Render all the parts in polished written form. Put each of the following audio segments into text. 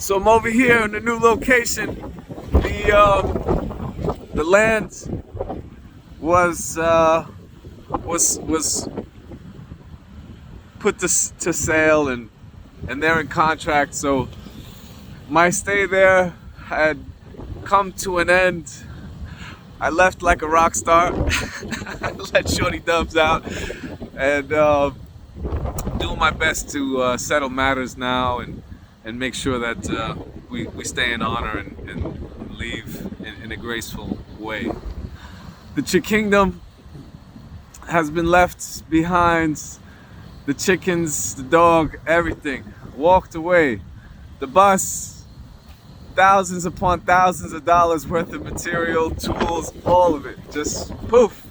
So I'm over here in the new location. The land was put to sale, and they're in contract. So my stay there had come to an end. I left like a rock star. Let Shorty Dubs out, and doing my best to settle matters now and make sure that we stay in honor and leave in a graceful way. The Chick Kingdom has been left behind. The chickens, the dog, everything walked away. The bus, thousands upon thousands of dollars worth of material, tools, all of it, just poof,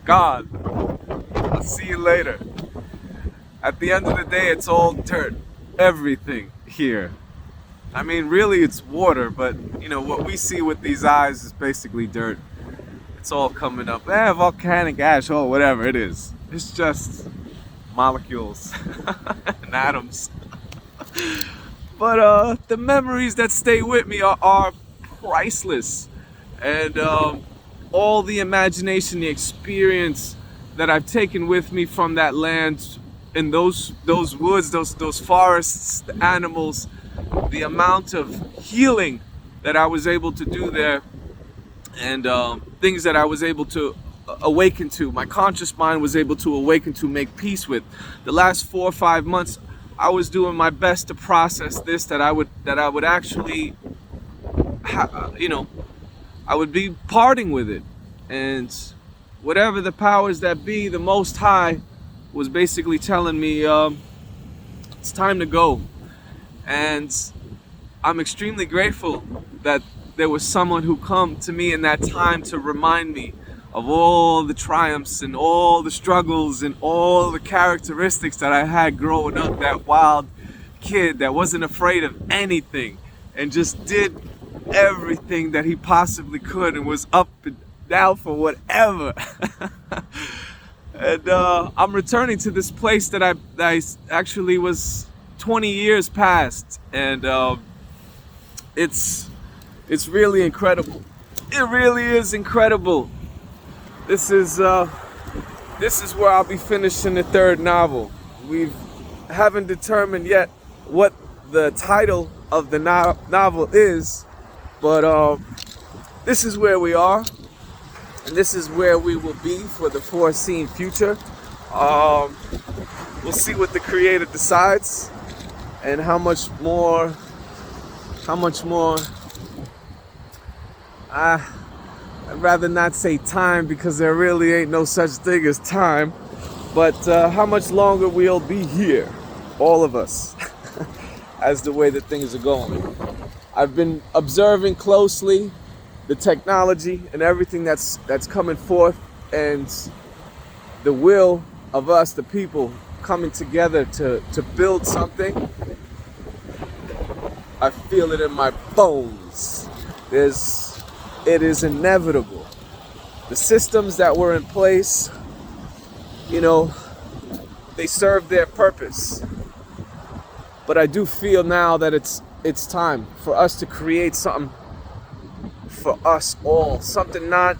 gone. I'll see you later. At the end of the day, it's all dirt, everything here. I mean, really it's water, but you know, what we see with these eyes is basically dirt. It's all coming up, volcanic ash, or whatever it is. It's just molecules and atoms. But the memories that stay with me are priceless. And all the imagination, the experience that I've taken with me from that land, in those woods, those forests, the animals, the amount of healing that I was able to do there, and things that I was able to awaken to, my conscious mind was able to awaken to, make peace with. The last 4 or 5 months, I was doing my best to process this, that I would actually, I would be parting with it, and whatever the powers that be, the Most High, was basically telling me it's time to go. And I'm extremely grateful that there was someone who come to me in that time to remind me of all the triumphs and all the struggles and all the characteristics that I had growing up, that wild kid that wasn't afraid of anything and just did everything that he possibly could and was up and down for whatever. And I'm returning to this place that I actually was 20 years past, and it's really incredible. It really is incredible. This is where I'll be finishing the third novel. We haven't determined yet what the title of the novel is, but this is where we are, and this is where we will be for the foreseen future. We'll see what the creator decides, and how much more I'd rather not say time, because there really ain't no such thing as time, but how much longer we'll be here, all of us, as the way that things are going. I've been observing closely the technology and everything that's coming forth, and the will of us, the people, coming together to build something. I feel it in my bones. It is inevitable. The systems that were in place, they serve their purpose. But I do feel now that it's time for us to create something for us all. Something not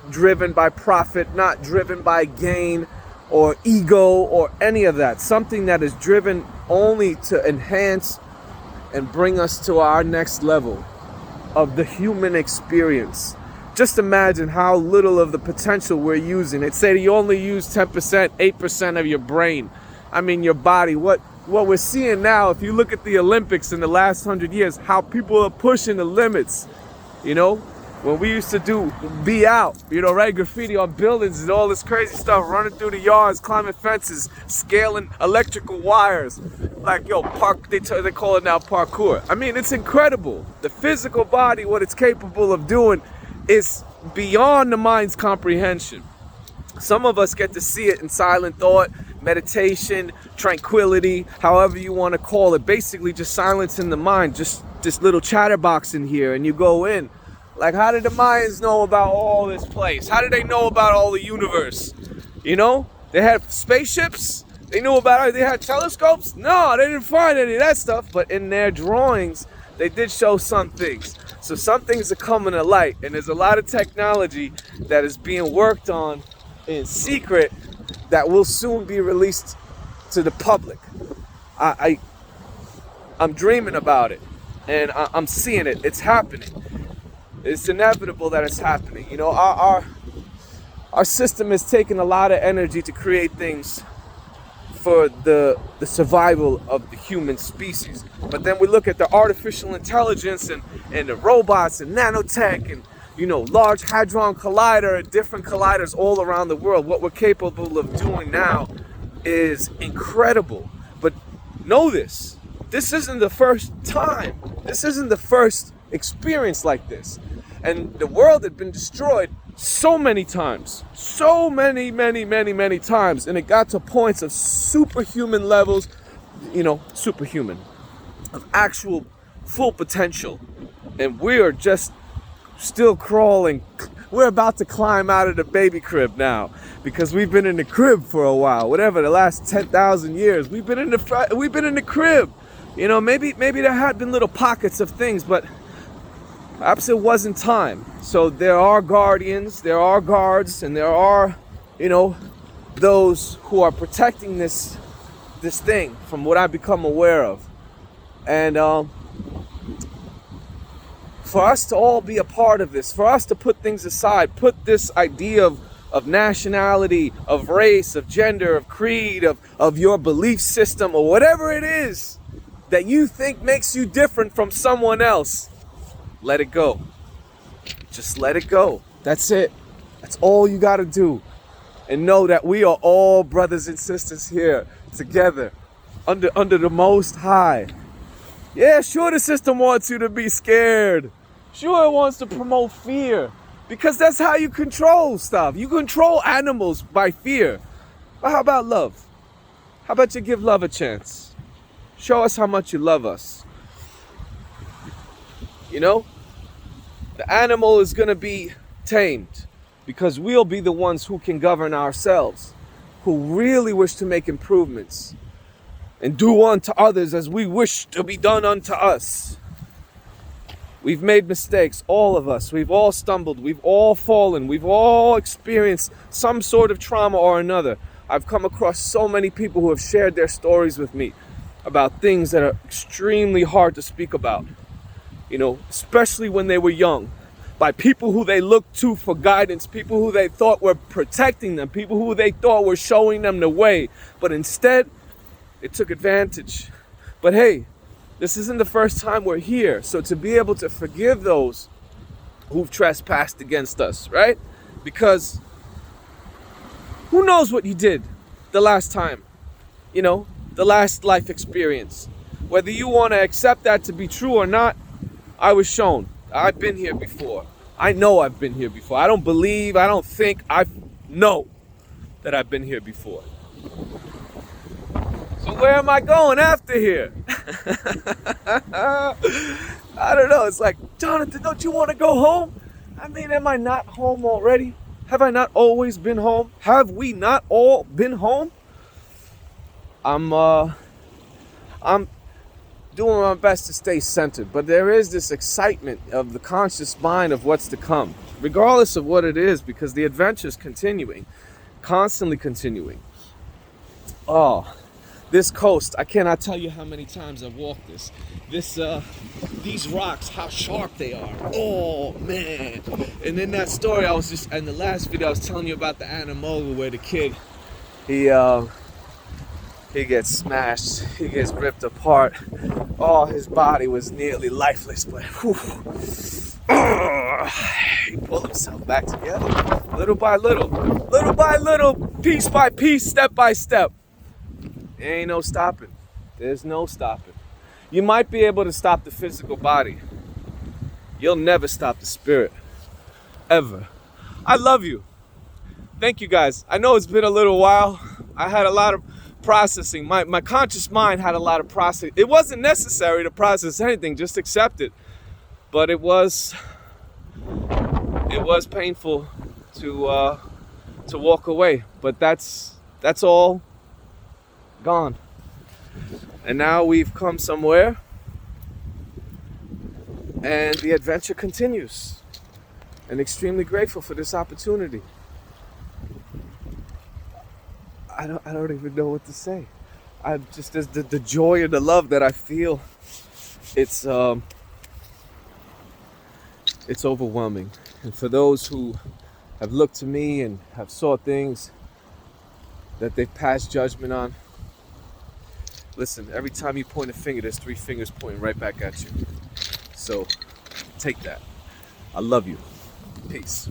driven by profit, not driven by gain or ego or any of that. Something that is driven only to enhance and bring us to our next level of the human experience. Just imagine how little of the potential we're using. They say you only use 10%, 8% of your brain. I mean, your body. What we're seeing now, if you look at the Olympics in the last 100 years, how people are pushing the limits. When we used to be out, write graffiti on buildings and all this crazy stuff, running through the yards, climbing fences, scaling electrical wires. Like, they call it now parkour. I mean, it's incredible. The physical body, what it's capable of doing, is beyond the mind's comprehension. Some of us get to see it in silent thought, meditation, tranquility, however you want to call it. Basically just silence in the mind, just this little chatterbox in here, and you go in. Like, how did the Mayans know about all this place? How did they know about all the universe? They had spaceships? They knew about it. They had telescopes? No, they didn't find any of that stuff. But in their drawings, they did show some things. So some things are coming to light. And there's a lot of technology that is being worked on in secret that will soon be released to the public. I'm dreaming about it. And I'm seeing it. It's happening. It's inevitable that it's happening. You know, our system is taking a lot of energy to create things for the survival of the human species. But then we look at the artificial intelligence and the robots and nanotech and, you know, Large Hadron Collider and different colliders all around the world. What we're capable of doing now is incredible. But know this. This isn't the first time. This isn't the first experience like this. And the world had been destroyed so many times. So many times. And it got to points of superhuman levels, you know, superhuman, of actual full potential. And we are just still crawling. We're about to climb out of the baby crib now because we've been in the crib for a while. Whatever, the last 10,000 years, we've been in the crib. You know, maybe there had been little pockets of things, but perhaps it wasn't time. So there are guardians, there are guards, and there are, you know, those who are protecting this thing from what I've become aware of. And for us to all be a part of this, for us to put things aside, put this idea of nationality, of race, of gender, of creed, of your belief system, or whatever it is that you think makes you different from someone else, let it go. Just let it go. That's it. That's all you got to do. And know that we are all brothers and sisters here together under the Most High. Yeah, sure, the system wants you to be scared. Sure, it wants to promote fear. Because that's how you control stuff. You control animals by fear. But how about love? How about you give love a chance? Show us how much you love us. You know? The animal is going to be tamed because we'll be the ones who can govern ourselves, who really wish to make improvements and do unto others as we wish to be done unto us. We've made mistakes, all of us. We've all stumbled. We've all fallen. We've all experienced some sort of trauma or another. I've come across so many people who have shared their stories with me about things that are extremely hard to speak about. You know, especially when they were young, by people who they looked to for guidance, people who they thought were protecting them, people who they thought were showing them the way. But instead, it took advantage. But hey, this isn't the first time we're here. So to be able to forgive those who've trespassed against us, right? Because who knows what you did the last time, you know, the last life experience. Whether you want to accept that to be true or not, I was shown. I've been here before. I know I've been here before. I don't believe, I don't think, I know that I've been here before. So where am I going after here? I don't know. It's like, Jonathan, don't you want to go home? I mean, am I not home already? Have I not always been home? Have we not all been home? I'm doing my best to stay centered, but there is this excitement of the conscious mind of what's to come, regardless of what it is, because the adventure is continuing, constantly continuing. Oh, this coast, I cannot tell you how many times I've walked this. These rocks, how sharp they are. Oh man. And in that story in the last video I was telling you about the Anamoglu, where the kid, he gets smashed, he gets ripped apart. Oh, his body was nearly lifeless, but he pulled himself back together. Little by little, piece by piece, step by step. There ain't no stopping. There's no stopping. You might be able to stop the physical body. You'll never stop the spirit. Ever. I love you. Thank you guys. I know it's been a little while. I had a lot of processing. My conscious mind had a lot of processing. It wasn't necessary to process anything, just accept it. But it was painful to walk away. But that's all gone. And now we've come somewhere, and the adventure continues. And extremely grateful for this opportunity. I don't even know what to say. I just, there's the joy and the love that I feel. It's overwhelming. And for those who have looked to me and have saw things that they've passed judgment on, listen, every time you point a finger, there's 3 fingers pointing right back at you. So take that. I love you. Peace.